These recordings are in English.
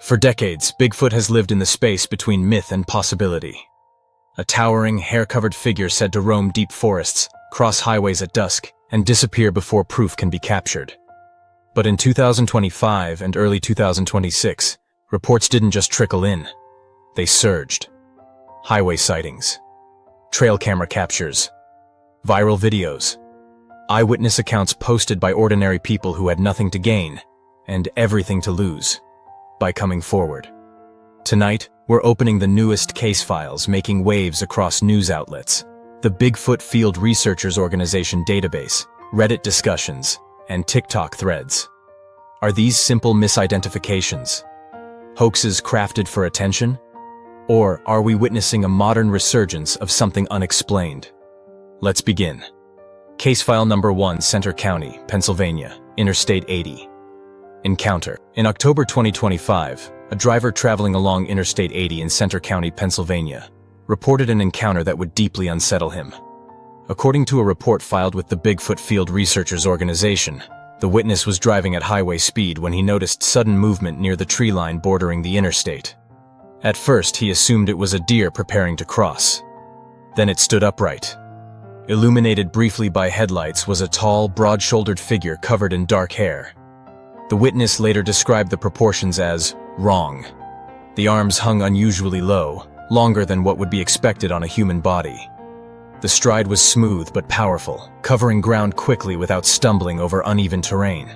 For decades, Bigfoot has lived in the space between myth and possibility. A towering, hair-covered figure said to roam deep forests, cross highways at dusk, and disappear before proof can be captured. But in 2025 and early 2026, reports didn't just trickle in. They surged. Highway sightings, trail camera captures, viral videos, eyewitness accounts posted by ordinary people who had nothing to gain and everything to lose by coming forward. Tonight, we're opening the newest case files making waves across news outlets, the Bigfoot Field Researchers Organization database, Reddit discussions, and TikTok threads. Are these simple misidentifications? Hoaxes crafted for attention? Or are we witnessing a modern resurgence of something unexplained? Let's begin. Case file number 1, Center County, Pennsylvania, Interstate 80. Encounter. In October 2025, a driver traveling along Interstate 80 in Center County, Pennsylvania, reported an encounter that would deeply unsettle him. According to a report filed with the Bigfoot Field Researchers Organization, the witness was driving at highway speed when he noticed sudden movement near the tree line bordering the interstate. At first, he assumed it was a deer preparing to cross. Then it stood upright. Illuminated briefly by headlights was a tall, broad-shouldered figure covered in dark hair. The witness later described the proportions as wrong. The arms hung unusually low, longer than what would be expected on a human body. The stride was smooth but powerful, covering ground quickly without stumbling over uneven terrain.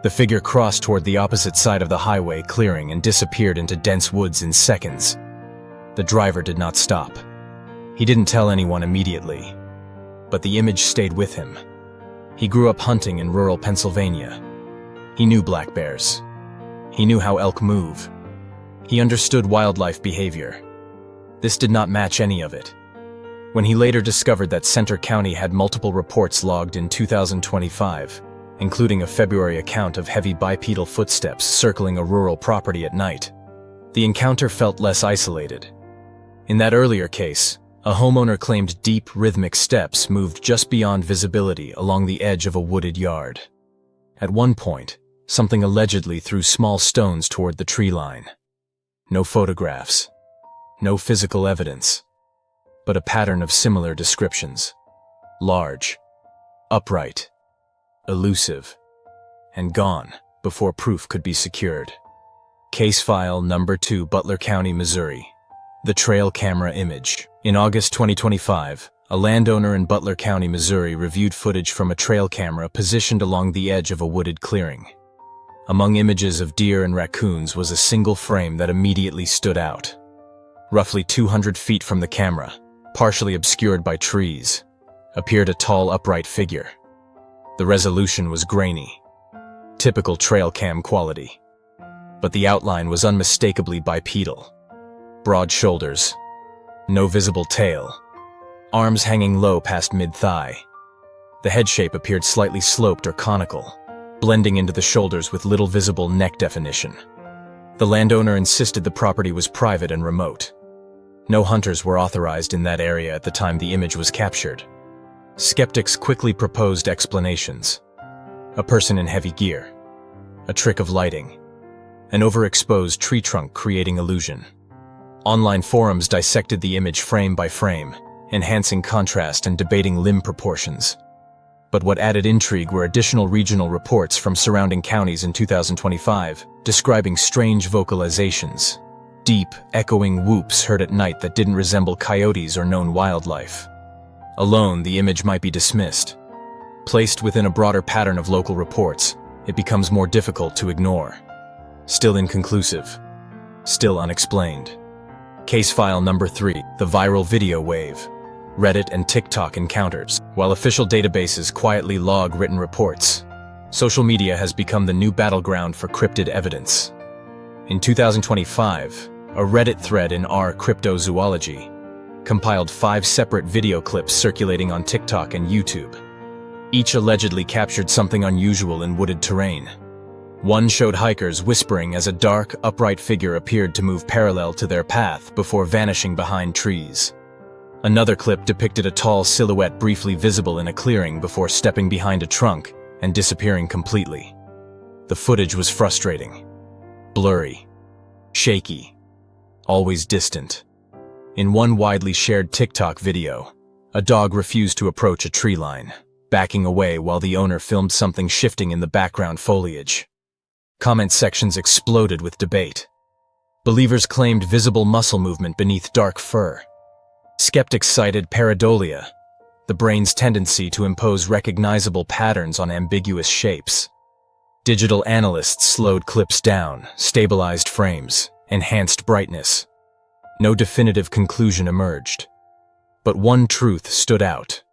The figure crossed toward the opposite side of the highway clearing and disappeared into dense woods in seconds. The driver did not stop. He didn't tell anyone immediately, but the image stayed with him. He grew up hunting in rural Pennsylvania. He knew black bears. He knew how elk move. He understood wildlife behavior. This did not match any of it. When he later discovered that Center County had multiple reports logged in 2025, including a February account of heavy bipedal footsteps circling a rural property at night, the encounter felt less isolated. In that earlier case, a homeowner claimed deep, rhythmic steps moved just beyond visibility along the edge of a wooded yard. At one point, something allegedly threw small stones toward the tree line. No photographs, no physical evidence, but a pattern of similar descriptions. Large, upright, elusive, and gone before proof could be secured. Case file number 2, Butler County, Missouri. The trail camera image. In August 2025, a landowner in Butler County, Missouri reviewed footage from a trail camera positioned along the edge of a wooded clearing. Among images of deer and raccoons was a single frame that immediately stood out. Roughly 200 feet from the camera, partially obscured by trees, appeared a tall, upright figure. The resolution was grainy, typical trail cam quality, but the outline was unmistakably bipedal. Broad shoulders, no visible tail, arms hanging low past mid-thigh. The head shape appeared slightly sloped or conical, blending into the shoulders with little visible neck definition. The landowner insisted the property was private and remote. No hunters were authorized in that area at the time the image was captured. Skeptics quickly proposed explanations. A person in heavy gear, a trick of lighting, an overexposed tree trunk creating illusion. Online forums dissected the image frame by frame, enhancing contrast and debating limb proportions. But what added intrigue were additional regional reports from surrounding counties in 2025, describing strange vocalizations, deep, echoing whoops heard at night that didn't resemble coyotes or known wildlife. Alone, the image might be dismissed. Placed within a broader pattern of local reports, it becomes more difficult to ignore. Still inconclusive. Still unexplained. Case file number 3, the viral video wave. Reddit and TikTok encounters. While official databases quietly log written reports, social media has become the new battleground for cryptid evidence. In 2025, a Reddit thread in r/cryptozoology compiled 5 separate video clips circulating on TikTok and YouTube. Each allegedly captured something unusual in wooded terrain. One showed hikers whispering as a dark, upright figure appeared to move parallel to their path before vanishing behind trees. Another clip depicted a tall silhouette briefly visible in a clearing before stepping behind a trunk and disappearing completely. The footage was frustrating, blurry, shaky, always distant. In one widely shared TikTok video, a dog refused to approach a tree line, backing away while the owner filmed something shifting in the background foliage. Comment sections exploded with debate. Believers claimed visible muscle movement beneath dark fur. Skeptics cited pareidolia, the brain's tendency to impose recognizable patterns on ambiguous shapes. Digital analysts slowed clips down, stabilized frames, enhanced brightness. No definitive conclusion emerged. But one truth stood out.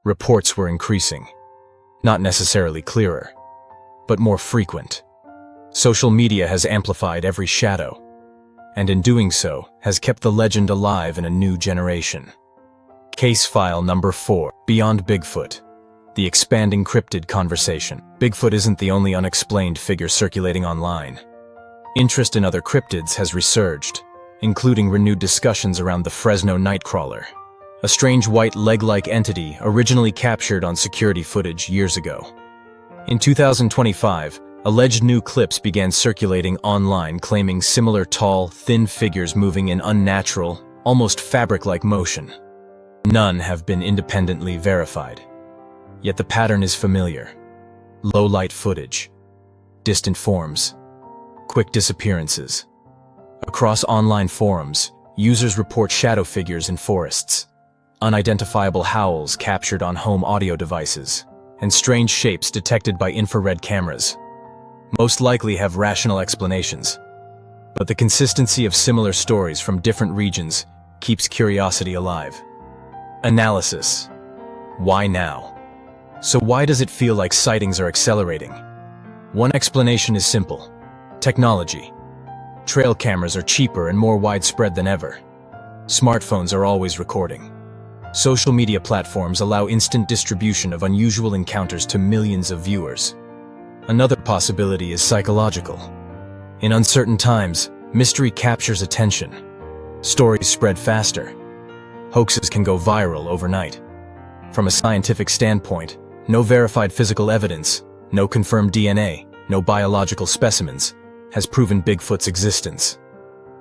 Reports were increasing. Not necessarily clearer, but more frequent. Social media has amplified every shadow, and in doing so, has kept the legend alive in a new generation. Case file number 4, Beyond Bigfoot. The expanding cryptid conversation. Bigfoot isn't the only unexplained figure circulating online. Interest in other cryptids has resurged, including renewed discussions around the Fresno Nightcrawler, a strange white leg-like entity originally captured on security footage years ago. In 2025, alleged new clips began circulating online claiming similar tall, thin figures moving in unnatural, almost fabric-like motion. None have been independently verified. Yet the pattern is familiar. Low-light footage, distant forms, quick disappearances. Across online forums, users report shadow figures in forests, unidentifiable howls captured on home audio devices, and strange shapes detected by infrared cameras. Most likely have rational explanations, but the consistency of similar stories from different regions keeps curiosity alive. Analysis. Why now? So why does it feel like sightings are accelerating? One explanation is simple: technology. Trail cameras are cheaper and more widespread than ever. Smartphones are always recording. Social media platforms allow instant distribution of unusual encounters to millions of viewers. Another possibility is psychological. In uncertain times, mystery captures attention. Stories spread faster. Hoaxes can go viral overnight. From a scientific standpoint, no verified physical evidence, no confirmed DNA, no biological specimens, has proven Bigfoot's existence.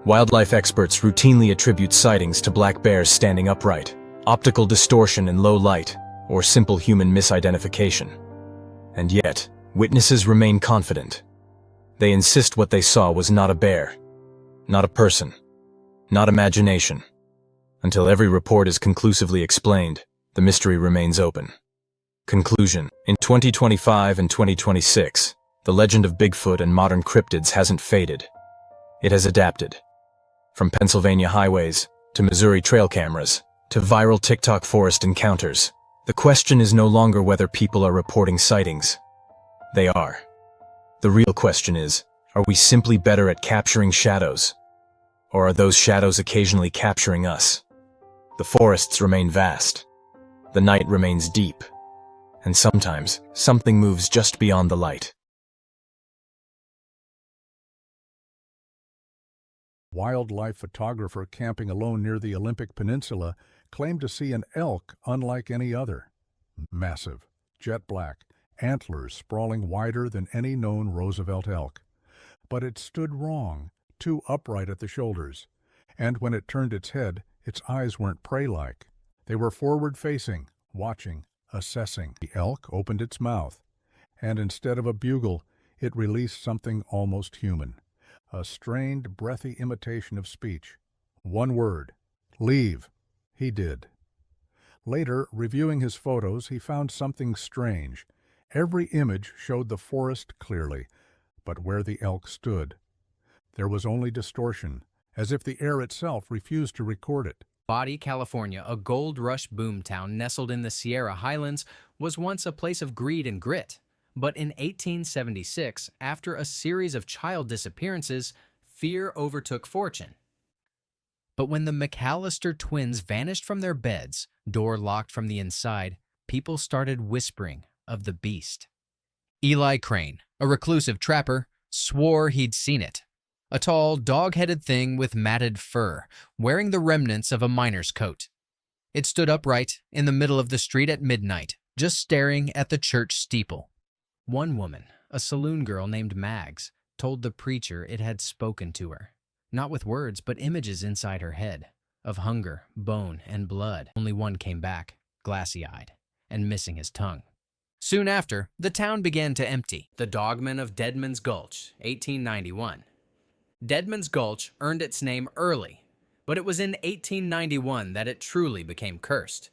Wildlife experts routinely attribute sightings to black bears standing upright, optical distortion in low light, or simple human misidentification. And yet, witnesses remain confident. They insist what they saw was not a bear, not a person, not imagination. Until every report is conclusively explained, the mystery remains open. Conclusion. In 2025 and 2026, the legend of Bigfoot and modern cryptids hasn't faded. It has adapted. From Pennsylvania highways, to Missouri trail cameras, to viral TikTok forest encounters, the question is no longer whether people are reporting sightings. They are. The real question is, are we simply better at capturing shadows? Or are those shadows occasionally capturing us? The forests remain vast. The night remains deep. And sometimes, something moves just beyond the light. Wildlife photographer camping alone near the Olympic Peninsula claimed to see an elk unlike any other. Massive, jet black, antlers sprawling wider than any known Roosevelt elk. But it stood wrong, too upright at the shoulders, and when it turned its head, its eyes weren't prey-like. They were forward-facing, watching, assessing. The elk opened its mouth, and instead of a bugle, it released something almost human. A strained, breathy imitation of speech. One word: leave. He did. Later, reviewing his photos, he found something strange. Every image showed the forest clearly, but where the elk stood, there was only distortion, as if the air itself refused to record it. Body, California, a gold rush boomtown nestled in the Sierra Highlands, was once a place of greed and grit. But in 1876, after a series of child disappearances, fear overtook fortune. But when the McAllister twins vanished from their beds, door locked from the inside, people started whispering of the beast. Eli Crane, a reclusive trapper, swore he'd seen it. A tall, dog-headed thing with matted fur, wearing the remnants of a miner's coat. It stood upright in the middle of the street at midnight, just staring at the church steeple. One woman, a saloon girl named Mags, told the preacher it had spoken to her. not with words but images inside her head, of hunger, bone, and blood. Only one came back, glassy-eyed, and missing his tongue. Soon after, the town began to empty. The Dogman of Deadman's Gulch, 1891. Deadman's Gulch earned its name early, but it was in 1891 that it truly became cursed.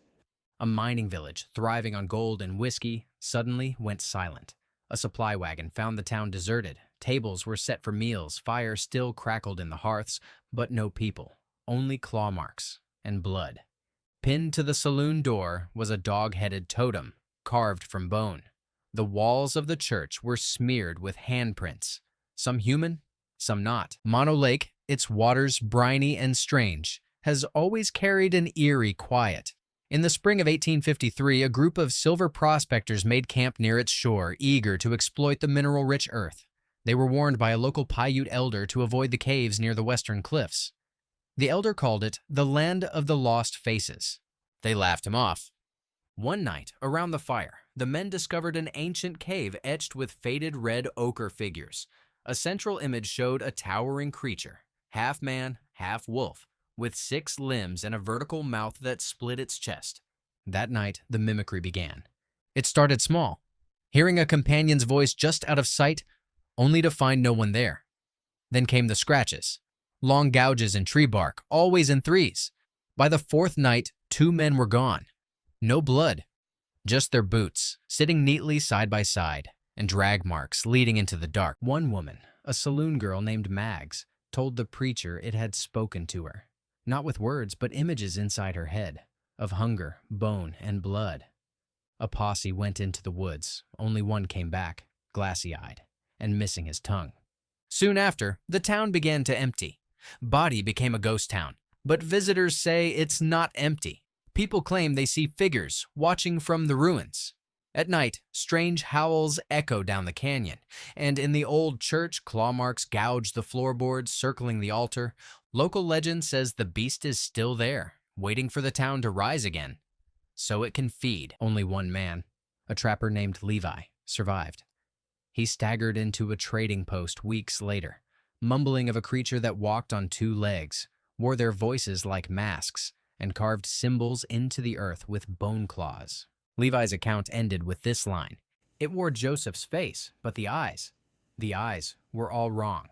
A mining village thriving on gold and whiskey suddenly went silent. A supply wagon found the town deserted. Tables were set for meals, fire still crackled in the hearths, but no people, only claw marks and blood. Pinned to the saloon door was a dog-headed totem, carved from bone. The walls of the church were smeared with handprints, some human, some not. Mono Lake, its waters briny and strange, has always carried an eerie quiet. In the spring of 1853, a group of silver prospectors made camp near its shore, eager to exploit the mineral-rich earth. They were warned by a local Paiute elder to avoid the caves near the western cliffs. The elder called it the Land of the Lost Faces. They laughed him off. One night, around the fire, the men discovered an ancient cave etched with faded red ochre figures. A central image showed a towering creature, half man, half wolf, with 6 limbs and a vertical mouth that split its chest. That night, the mimicry began. It started small, hearing a companion's voice just out of sight, only to find no one there. Then came the scratches, long gouges in tree bark, always in threes. By the 4th night, 2 men were gone. No blood, just their boots, sitting neatly side by side, and drag marks leading into the dark. One woman, a saloon girl named Mags, told the preacher it had spoken to her, not with words but images inside her head, of hunger, bone, and blood. A posse went into the woods. Only one came back, glassy-eyed, and missing his tongue. Soon after, the town began to empty. Body became a ghost town, but visitors say it's not empty. People claim they see figures watching from the ruins. At night, strange howls echo down the canyon, and in the old church, claw marks gouge the floorboards circling the altar. Local legend says the beast is still there, waiting for the town to rise again, so it can feed. Only one man, a trapper named Levi, survived. He staggered into a trading post weeks later, mumbling of a creature that walked on 2 legs, wore their voices like masks, and carved symbols into the earth with bone claws. Levi's account ended with this line: "It wore Joseph's face, but the eyes were all wrong."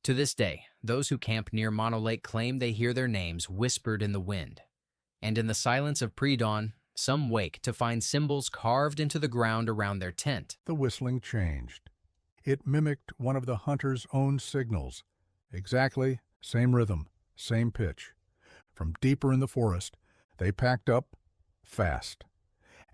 To this day, those who camp near Mono Lake claim they hear their names whispered in the wind. And in the silence of pre-dawn, some wake to find symbols carved into the ground around their tent. The whistling changed. It mimicked one of the hunter's own signals. Exactly, same rhythm, same pitch. From deeper in the forest, they packed up fast.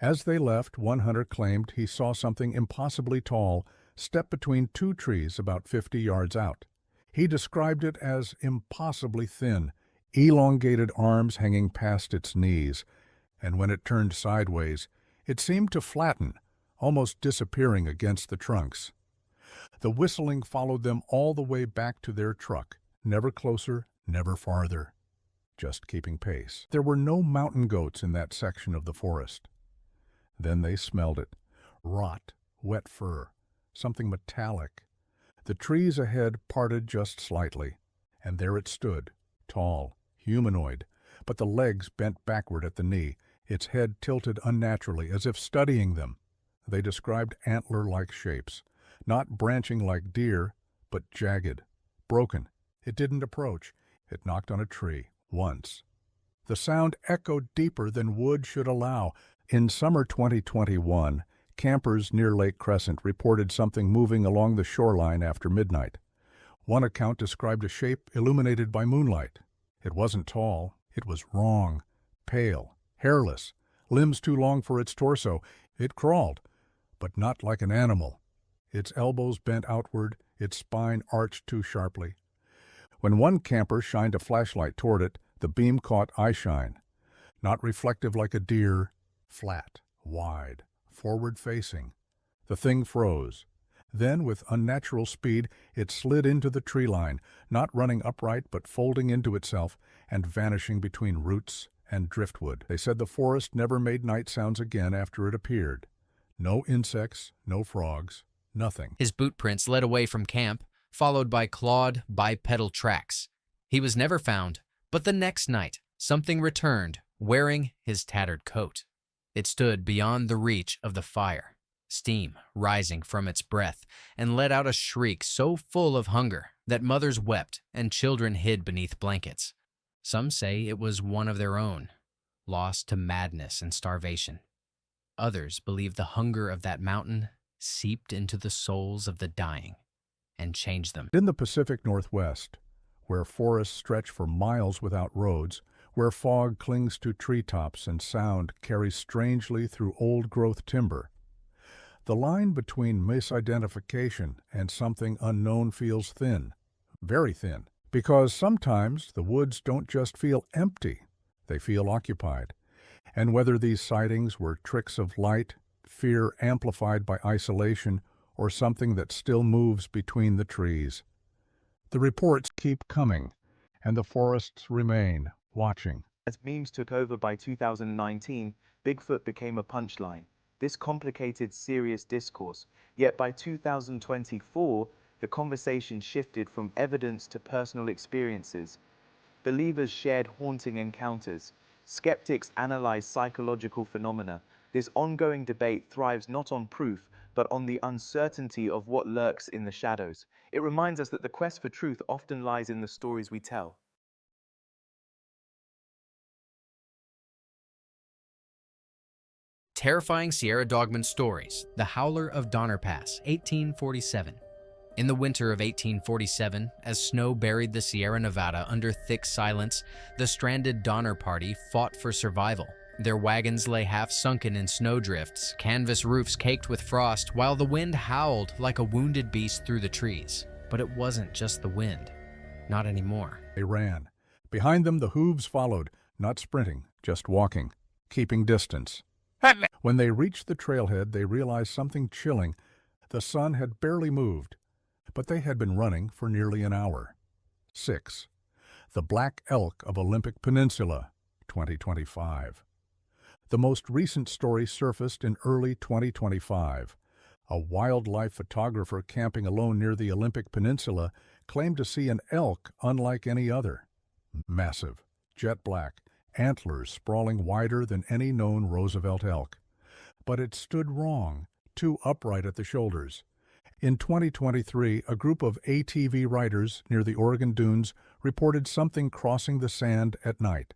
As they left, one hunter claimed he saw something impossibly tall step between 2 trees about 50 yards out. He described it as impossibly thin, elongated arms hanging past its knees, and when it turned sideways, it seemed to flatten, almost disappearing against the trunks. The whistling followed them all the way back to their truck, never closer, never farther, just keeping pace. There were no mountain goats in that section of the forest. Then they smelled it. Rot, wet fur, something metallic. The trees ahead parted just slightly, and there it stood, tall, humanoid, but the legs bent backward at the knee, its head tilted unnaturally as if studying them. They described antler-like shapes, not branching like deer, but jagged, broken. It didn't approach. It knocked on a tree, once. The sound echoed deeper than wood should allow. In summer 2021, campers near Lake Crescent reported something moving along the shoreline after midnight. One account described a shape illuminated by moonlight. It wasn't tall. It was wrong, pale, hairless, limbs too long for its torso. It crawled, but not like an animal. Its elbows bent outward, its spine arched too sharply. When one camper shined a flashlight toward it, the beam caught eyeshine. Not reflective like a deer, flat, wide, forward-facing. The thing froze. Then, with unnatural speed, it slid into the tree line, not running upright but folding into itself and vanishing between roots and driftwood. They said the forest never made night sounds again after it appeared. No insects, no frogs, nothing. His boot prints led away from camp, followed by clawed, bipedal tracks. He was never found, but the next night, something returned, wearing his tattered coat. It stood beyond the reach of the fire, steam rising from its breath, and let out a shriek so full of hunger that mothers wept and children hid beneath blankets. Some say it was one of their own, lost to madness and starvation. Others believe the hunger of that mountain seeped into the souls of the dying and changed them. In the Pacific Northwest, where forests stretch for miles without roads, where fog clings to treetops and sound carries strangely through old-growth timber, the line between misidentification and something unknown feels thin, very thin, because sometimes the woods don't just feel empty, they feel occupied. And whether these sightings were tricks of light, fear amplified by isolation, or something that still moves between the trees, the reports keep coming, and the forests remain watching. As memes took over by 2019, Bigfoot became a punchline. This complicated serious discourse. Yet by 2024, the conversation shifted from evidence to personal experiences. Believers shared haunting encounters. Skeptics analyzed psychological phenomena. This ongoing debate thrives not on proof, but on the uncertainty of what lurks in the shadows. It reminds us that the quest for truth often lies in the stories we tell. Terrifying Sierra Dogman stories. The Howler of Donner Pass, 1847. In the winter of 1847, as snow buried the Sierra Nevada under thick silence, the stranded Donner Party fought for survival. Their wagons lay half sunken in snowdrifts, canvas roofs caked with frost, while the wind howled like a wounded beast through the trees. But it wasn't just the wind. Not anymore. They ran. Behind them, the hooves followed, not sprinting, just walking, keeping distance. When they reached the trailhead, they realized something chilling. The sun had barely moved, but they had been running for nearly an hour. 6. The Black Elk of Olympic Peninsula, 2025. The most recent story surfaced in early 2025. A wildlife photographer camping alone near the Olympic Peninsula claimed to see an elk unlike any other. Massive, jet black, antlers sprawling wider than any known Roosevelt elk. But it stood wrong, too upright at the shoulders. In 2023, a group of ATV riders near the Oregon dunes reported something crossing the sand at night.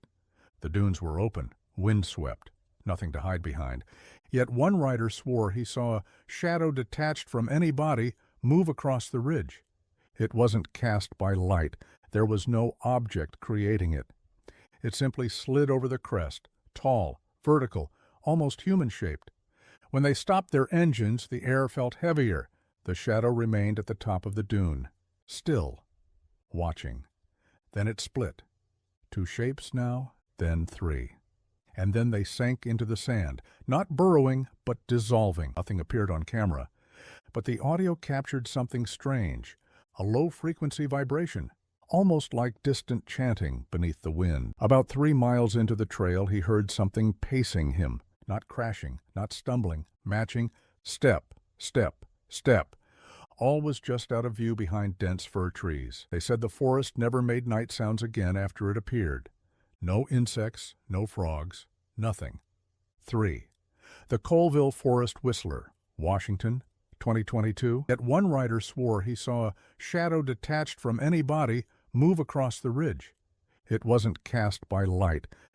The dunes were open, windswept, nothing to hide behind. Yet one rider swore he saw a shadow detached from any body move across the ridge. It wasn't cast by light. There was no object creating it. It simply slid over the crest, tall, vertical, almost human-shaped. When they stopped their engines, the air felt heavier. The shadow remained at the top of the dune, still, watching. Then it split. 2 shapes now, then 3. And then they sank into the sand, not burrowing, but dissolving. Nothing appeared on camera. But the audio captured something strange, a low-frequency vibration, almost like distant chanting beneath the wind. About 3 miles into the trail, he heard something pacing him, not crashing, not stumbling, matching, step, step, step. All was just out of view behind dense fir trees. They said the forest never made night sounds again after it appeared. No insects, no frogs, nothing. 3. The Colville Forest Whistler, Washington, 2022. Yet one rider swore he saw a shadow detached from any body move across the ridge. It wasn't cast by light.